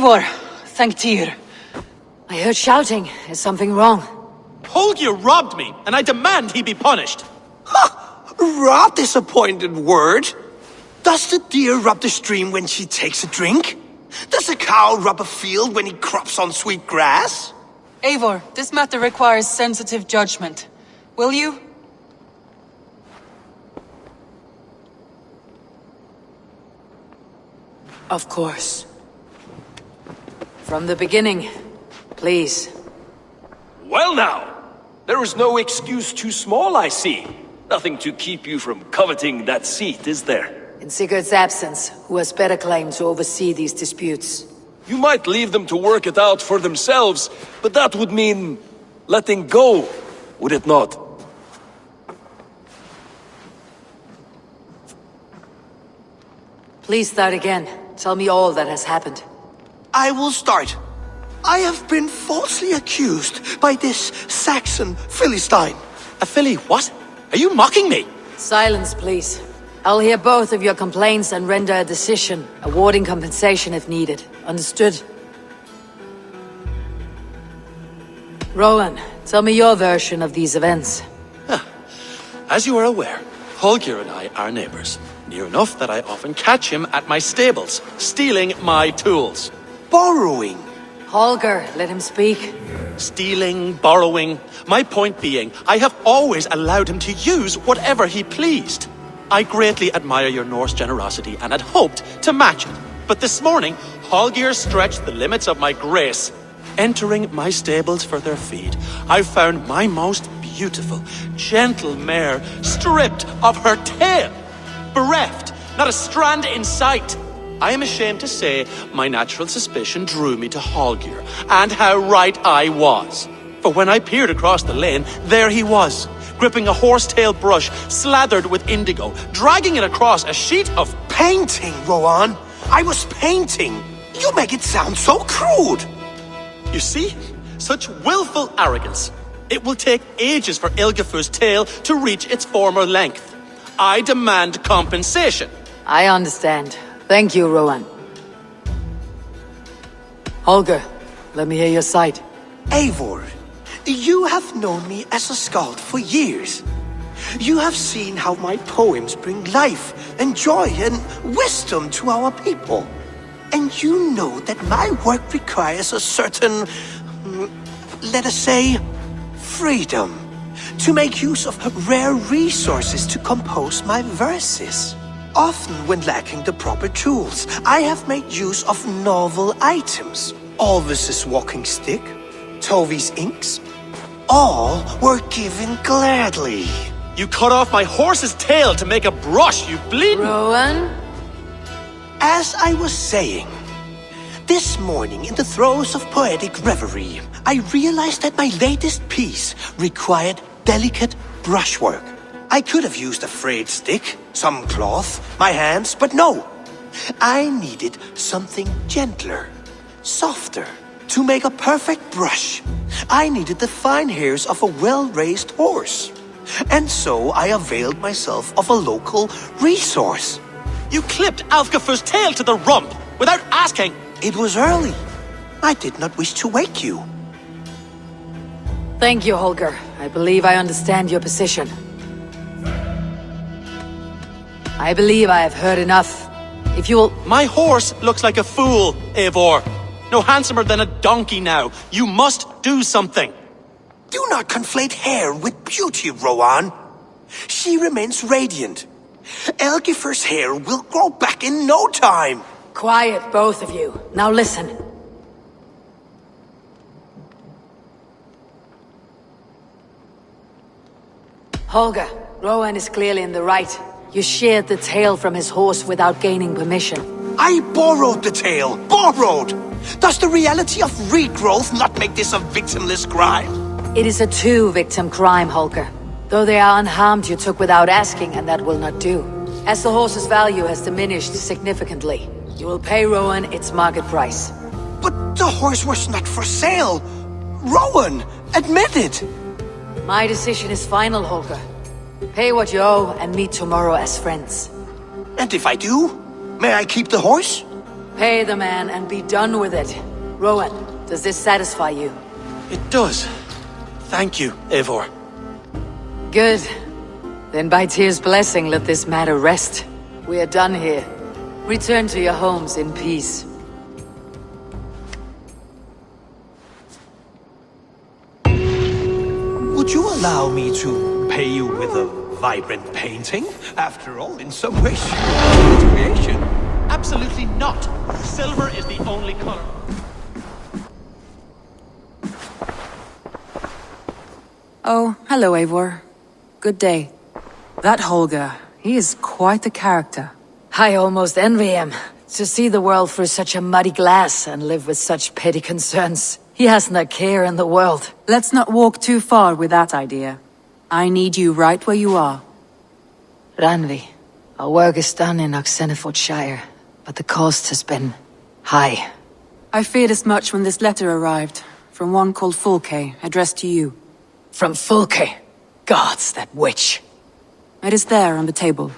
Eivor, thank Tyr. I heard shouting. Is something wrong? Holger robbed me, and I demand he be punished. Rot is a pointed word. Does the deer rub the stream when she takes a drink? Does a cow rub a field when he crops on sweet grass? Eivor, this matter requires sensitive judgment. Will you? Of course. From the beginning, please. Well now, there is no excuse too small, I see. Nothing to keep you from coveting that seat, is there? In Sigurd's absence, who has better claim to oversee these disputes? You might leave them to work it out for themselves, but that would mean letting go, would it not? Please start again. Tell me all that has happened. I will start. I have been falsely accused by this Saxon Philistine. A filly what? Are you mocking me? Silence, please. I'll hear both of your complaints and render a decision, awarding compensation if needed. Understood? Rowan, tell me your version of these events. As you are aware, Holger and I are neighbors. Near enough that I often catch him at my stables, stealing my tools. Borrowing. Holger, let him speak. Stealing, borrowing. My point being, I have always allowed him to use whatever he pleased. I greatly admire your Norse generosity and had hoped to match it. But this morning, Holger stretched the limits of my grace. Entering my stables for their feed, I found my most beautiful, gentle mare stripped of her tail. Bereft, not a strand in sight. I am ashamed to say my natural suspicion drew me to Holger, and how right I was. For when I peered across the lane, there he was, gripping a horsetail brush slathered with indigo, dragging it across a sheet of Painting, Rowan. I was painting. You make it sound so crude. You see? Such willful arrogance. It will take ages for Ilgafur's tail to reach its former length. I demand compensation. I understand. Thank you, Rowan. Holger, let me hear your side. Eivor, you have known me as a skald for years. You have seen how my poems bring life and joy and wisdom to our people. And you know that my work requires a certain, let us say, freedom to make use of rare resources to compose my verses. Often when lacking the proper tools, I have made use of novel items. Alvis's walking stick, Tovi's inks, all were given gladly. You cut off my horse's tail to make a brush, you bleeding... Rowan? As I was saying, this morning in the throes of poetic reverie, I realized that my latest piece required delicate brushwork. I could have used a frayed stick, some cloth, my hands, but no. I needed something gentler, softer, to make a perfect brush. I needed the fine hairs of a well-raised horse. And so I availed myself of a local resource. You clipped Alfgafur's tail to the rump without asking. It was early. I did not wish to wake you. Thank you, Holger. I believe I understand your position. I believe I have heard enough. If you will... My horse looks like a fool, Eivor. No handsomer than a donkey now. You must do something. Do not conflate hair with beauty, Rowan. She remains radiant. Elgifur's hair will grow back in no time. Quiet, both of you. Now listen. Holger, Rowan is clearly in the right. You sheared the tail from his horse without gaining permission. I borrowed the tail. Borrowed! Does the reality of regrowth not make this a victimless crime? It is a two-victim crime, Holger. Though they are unharmed, you took without asking, and that will not do. As the horse's value has diminished significantly, you will pay Rowan its market price. But the horse was not for sale. Rowan, admit it. My decision is final, Holger. Pay what you owe and meet tomorrow as friends. And if I do, may I keep the horse? Pay the man and be done with it. Rowan, does this satisfy you? It does. Thank you, Eivor. Good. Then by Tyr's blessing, let this matter rest. We are done here. Return to your homes in peace. Would you allow me to pay you with a vibrant painting? After all, in some ways, you're a creation. Absolutely not. Silver is the only color. Oh, hello, Eivor. Good day. That Holger, he is quite the character. I almost envy him. To see the world through such a muddy glass and live with such petty concerns. He hasn't a care in the world. Let's not walk too far with that idea. I need you right where you are. Randvi, our work is done in Oxenfordshire, but the cost has been high. I feared as much when this letter arrived, from one called Fulke, addressed to you. From Fulke? Gods, that witch. It is there on the table.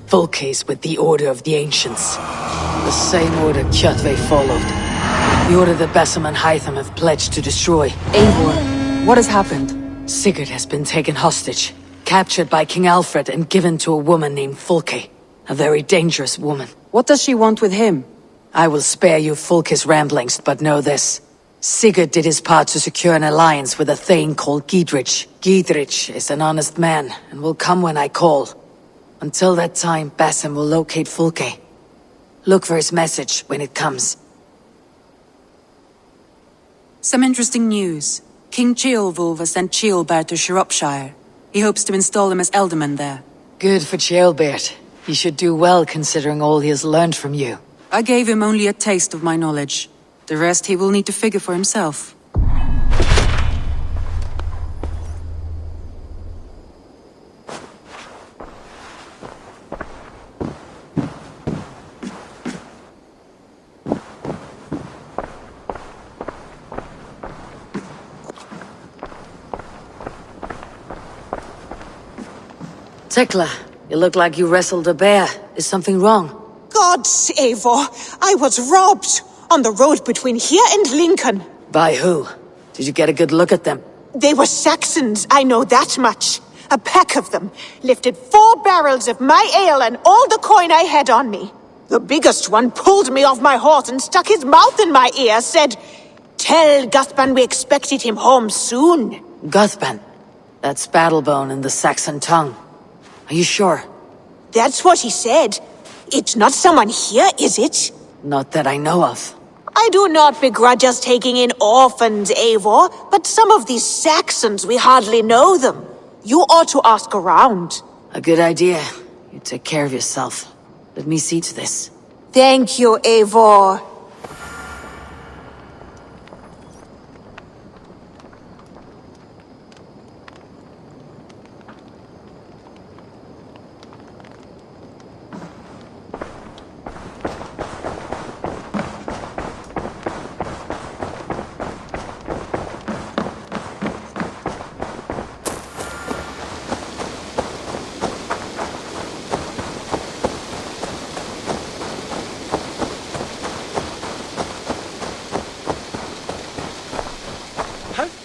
Fulke's with the Order of the Ancients. The same order Kjotve followed. The order that Basim and Hytham have pledged to destroy. Eivor, what has happened? Sigurd has been taken hostage, captured by King Alfred and given to a woman named Fulke. A very dangerous woman. What does she want with him? I will spare you Fulke's ramblings, but know this. Sigurd did his part to secure an alliance with a thane called Gidrich. Gidrich is an honest man, and will come when I call. Until that time, Basim will locate Fulke. Look for his message when it comes. Some interesting news. King Ceolwulf has sent Ceolbert to Shropshire. He hopes to install him as Elderman there. Good for Ceolbert. He should do well considering all he has learned from you. I gave him only a taste of my knowledge. The rest he will need to figure for himself. Tekla, you look like you wrestled a bear. Is something wrong? Gods, Eivor, I was robbed on the road between here and Lincoln. By who? Did you get a good look at them? They were Saxons, I know that much. A pack of them lifted 4 barrels of my ale and all the coin I had on me. The biggest one pulled me off my horse and stuck his mouth in my ear, said, "Tell Guthban we expected him home soon." Guthban. That's Battlebone in the Saxon tongue. Are you sure? That's what he said. It's not someone here, is it? Not that I know of. I do not begrudge us taking in orphans, Eivor, but some of these Saxons, we hardly know them. You ought to ask around. A good idea. You take care of yourself. Let me see to this. Thank you, Eivor.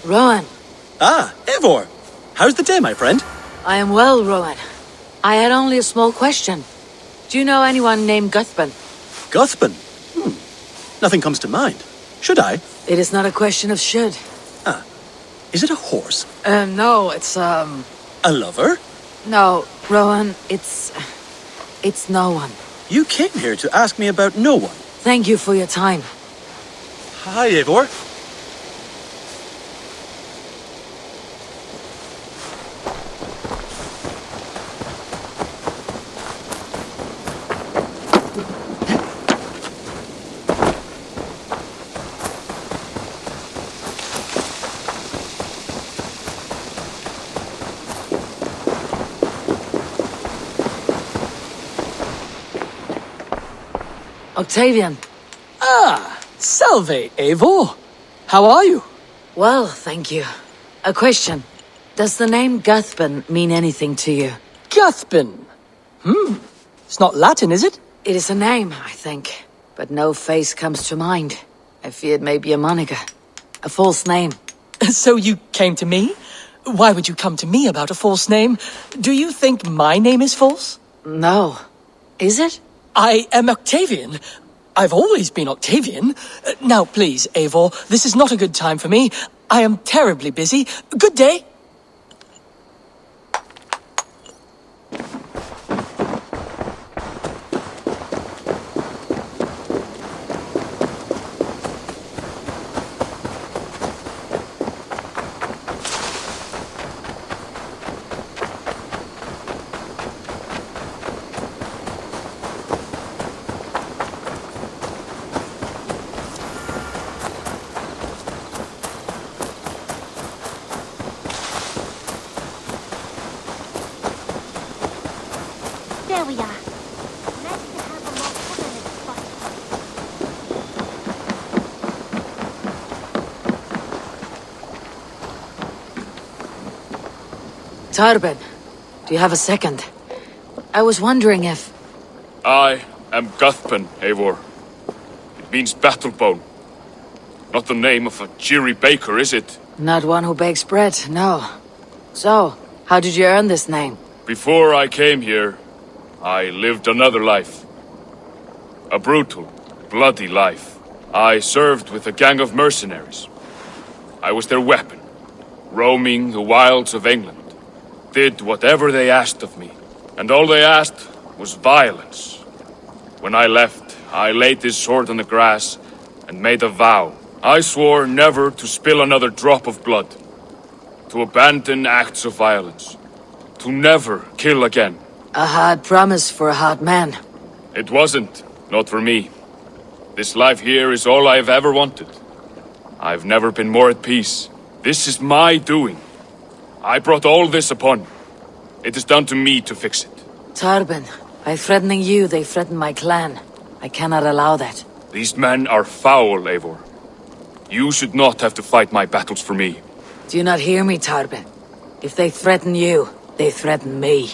Rowan. Ah, Eivor. How's the day, my friend? I am well, Rowan. I had only a small question. Do you know anyone named Guthban? Guthban? Nothing comes to mind. Should I? It is not a question of should. Ah. Is it a horse? No, it's, A lover? No, Rowan, it's... It's no one. You came here to ask me about no one. Thank you for your time. Hi, Eivor. Octavian. Ah, salve, Eivor. How are you? Well, thank you. A question. Does the name Guthban mean anything to you? Guthban. It's not Latin, is it? It is a name, I think. But no face comes to mind. I feared maybe a moniker. A false name. So you came to me? Why would you come to me about a false name? Do you think my name is false? No. Is it? I am Octavian. I've always been Octavian. Now, please, Eivor, this is not a good time for me. I am terribly busy. Good day. There we are. Nice to have a more permanent spot. Tarben, do you have a second? I was wondering if... I am Guthban, Eivor. It means battlebone. Not the name of a cheery baker, is it? Not one who bakes bread, no. So, how did you earn this name? Before I came here, I lived another life. A brutal, bloody life. I served with a gang of mercenaries. I was their weapon, roaming the wilds of England. Did whatever they asked of me, and all they asked was violence. When I left, I laid this sword on the grass and made a vow. I swore never to spill another drop of blood, to abandon acts of violence, to never kill again. A hard promise for a hard man. It wasn't, not for me. This life here is all I've ever wanted. I've never been more at peace. This is my doing. I brought all this upon me. It is down to me to fix it. Tarben, by threatening you, they threaten my clan. I cannot allow that. These men are foul, Eivor. You should not have to fight my battles for me. Do you not hear me, Tarben? If they threaten you, they threaten me.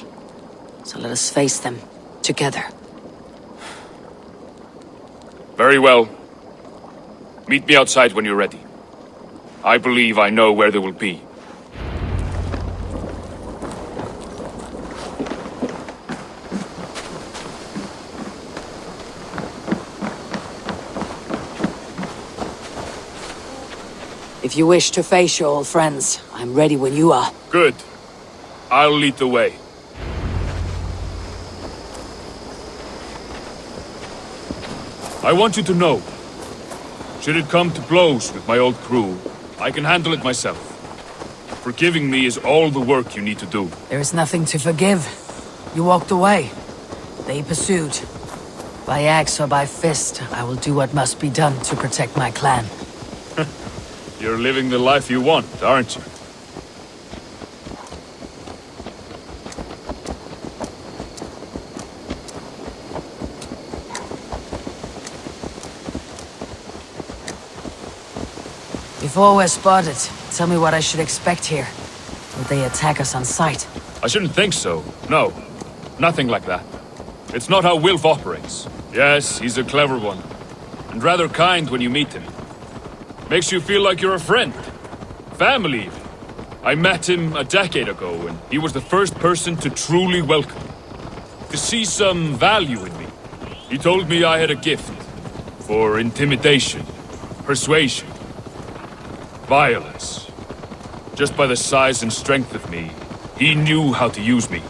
So let us face them, together. Very well. Meet me outside when you're ready. I believe I know where they will be. If you wish to face your old friends, I'm ready when you are. Good. I'll lead the way. I want you to know, should it come to blows with my old crew, I can handle it myself. Forgiving me is all the work you need to do. There is nothing to forgive. You walked away. They pursued. By axe or by fist, I will do what must be done to protect my clan. You're living the life you want, aren't you? Before we're spotted, tell me what I should expect here. Will they attack us on sight? I shouldn't think so. No. Nothing like that. It's not how Wilf operates. Yes, he's a clever one. And rather kind when you meet him. Makes you feel like you're a friend. Family, even. I met him a decade ago, and he was the first person to truly welcome me. To see some value in me. He told me I had a gift. For intimidation. Persuasion. Violence. Just by the size and strength of me, he knew how to use me.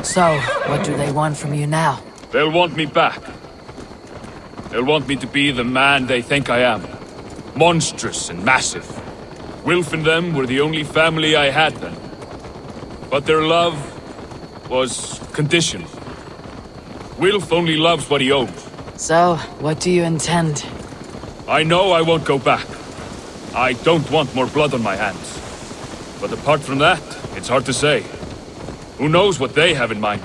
So, what do they want from you now? They'll want me back. They'll want me to be the man they think I am. Monstrous and massive. Wilf and them were the only family I had then. But their love was conditional. Wilf only loves what he owns. So, what do you intend? I know I won't go back. I don't want more blood on my hands. But apart from that, it's hard to say. Who knows what they have in mind?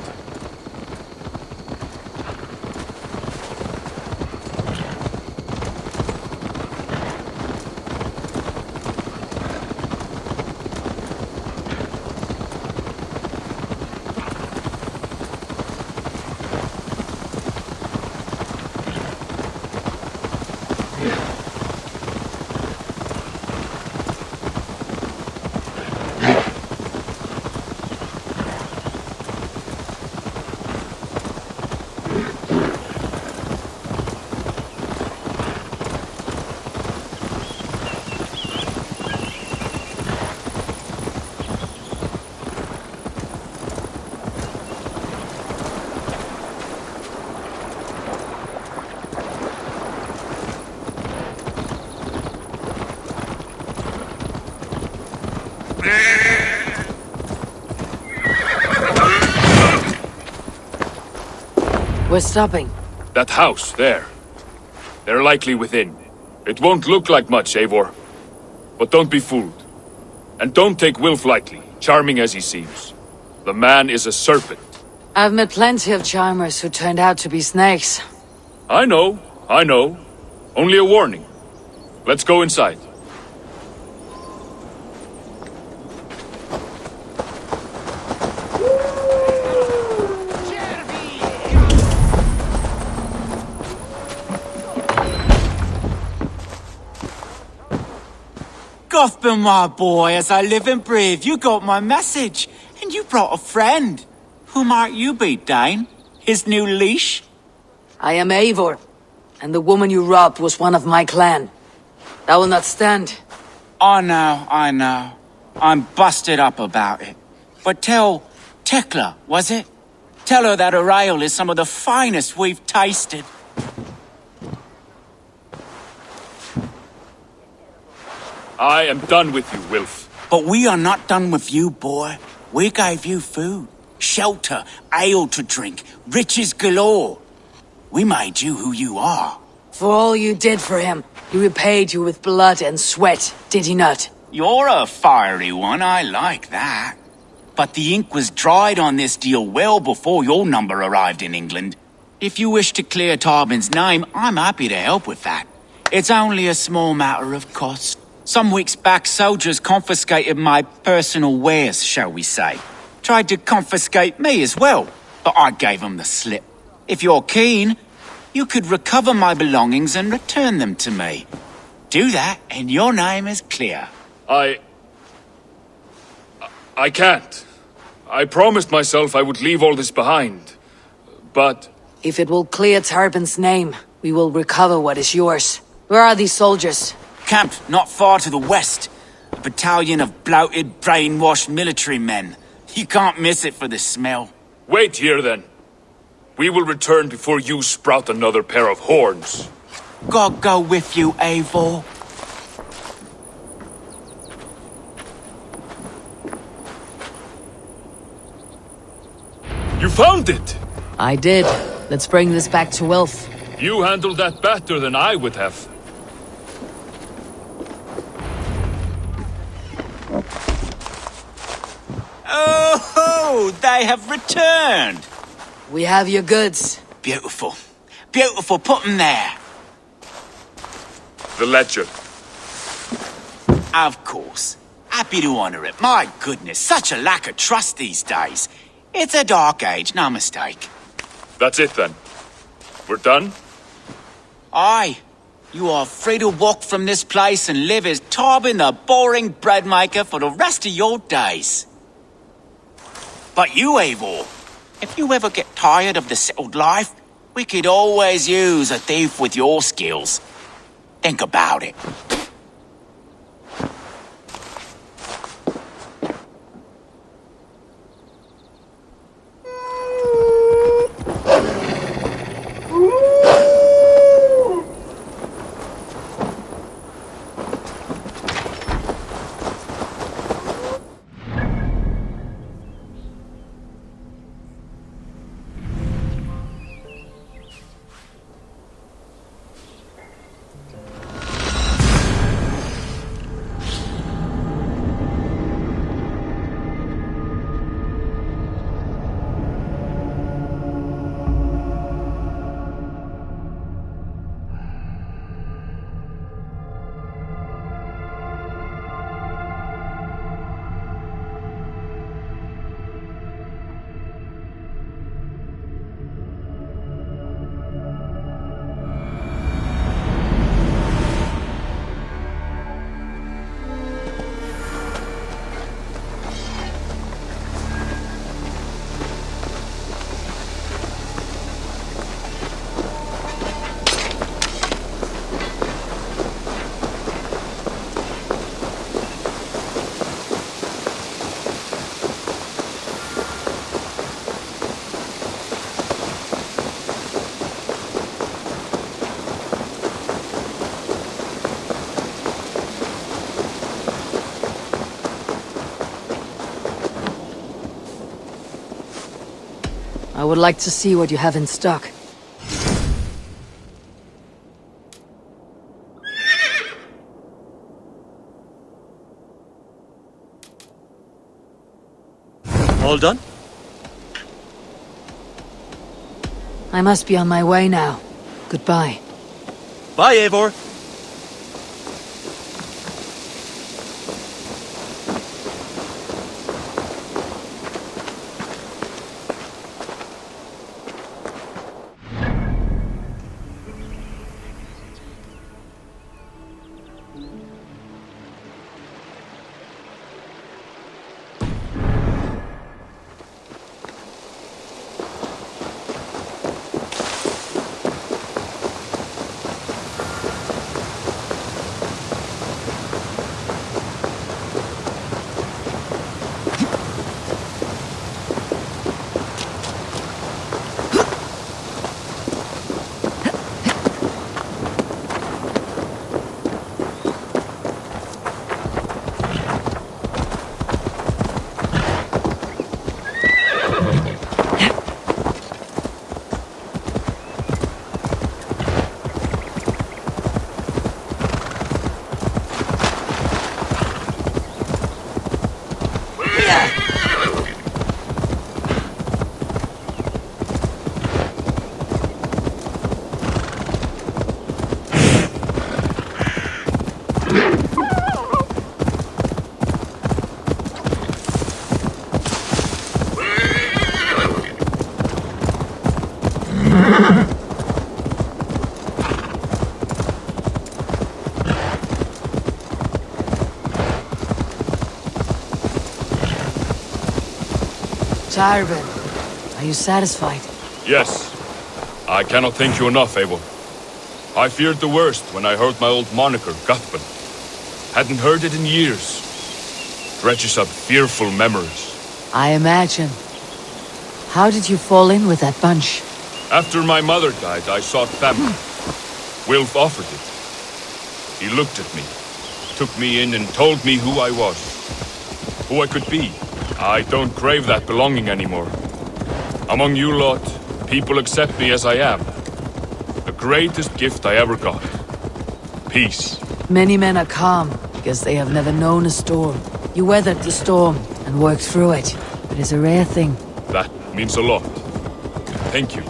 We're stopping. That house, there. They're likely within. It won't look like much, Eivor. But don't be fooled. And don't take Wilf lightly, charming as he seems. The man is a serpent. I've met plenty of charmers who turned out to be snakes. I know. Only a warning. Let's go inside. Gotham, my boy, as I live and breathe, you got my message. And you brought a friend. Who might you be, Dane? His new leash? I am Eivor, and the woman you robbed was one of my clan. That will not stand. I know. I'm busted up about it. But tell Tekla, was it? Tell her that her ale is some of the finest we've tasted. I am done with you, Wilf. But we are not done with you, boy. We gave you food, shelter, ale to drink, riches galore. We made you who you are. For all you did for him, he repaid you with blood and sweat, did he not? You're a fiery one, I like that. But the ink was dried on this deal well before your number arrived in England. If you wish to clear Tarbin's name, I'm happy to help with that. It's only a small matter of cost. Some weeks back, soldiers confiscated my personal wares, shall we say. Tried to confiscate me as well, but I gave them the slip. If you're keen, you could recover my belongings and return them to me. Do that, and your name is clear. I can't. I promised myself I would leave all this behind. But... If it will clear Tarbin's name, we will recover what is yours. Where are these soldiers? Camped not far to the west. A battalion of bloated, brainwashed military men. You can't miss it for the smell. Wait here, then. We will return before you sprout another pair of horns. God go with you, Eivor. You found it! I did. Let's bring this back to Wilf. You handled that better than I would have. Oh, they have returned. We have your goods. Beautiful. Beautiful, put them there. The ledger. Of course. Happy to honor it. My goodness, such a lack of trust these days. It's a dark age, no mistake. That's it, then. We're done? Aye. You are free to walk from this place and live as Tarbin the boring bread maker for the rest of your days. But you, Eivor, if you ever get tired of the settled life, we could always use a thief with your skills. Think about it. I would like to see what you have in stock. All done? I must be on my way now. Goodbye. Bye, Eivor. Tyrben, are you satisfied? Yes. I cannot thank you enough, Eivor. I feared the worst when I heard my old moniker, Guthban. Hadn't heard it in years. Dredges up fearful memories. I imagine. How did you fall in with that bunch? After my mother died, I sought family. Wilf offered it. He looked at me, took me in and told me who I was. Who I could be. I don't crave that belonging anymore. Among you lot, people accept me as I am. The greatest gift I ever got. Peace. Many men are calm because they have never known a storm. You weathered the storm and worked through it. It is a rare thing. That means a lot. Thank you.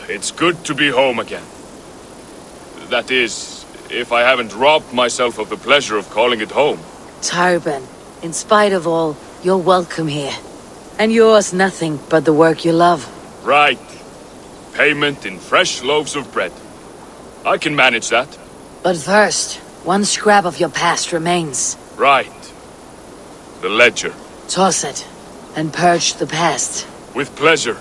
It's good to be home again. That is, if I haven't robbed myself of the pleasure of calling it home. Tyrben, in spite of all, you're welcome here. And yours nothing but the work you love. Right. Payment in fresh loaves of bread. I can manage that. But first, one scrap of your past remains. Right. The ledger. Toss it, and purge the past. With pleasure.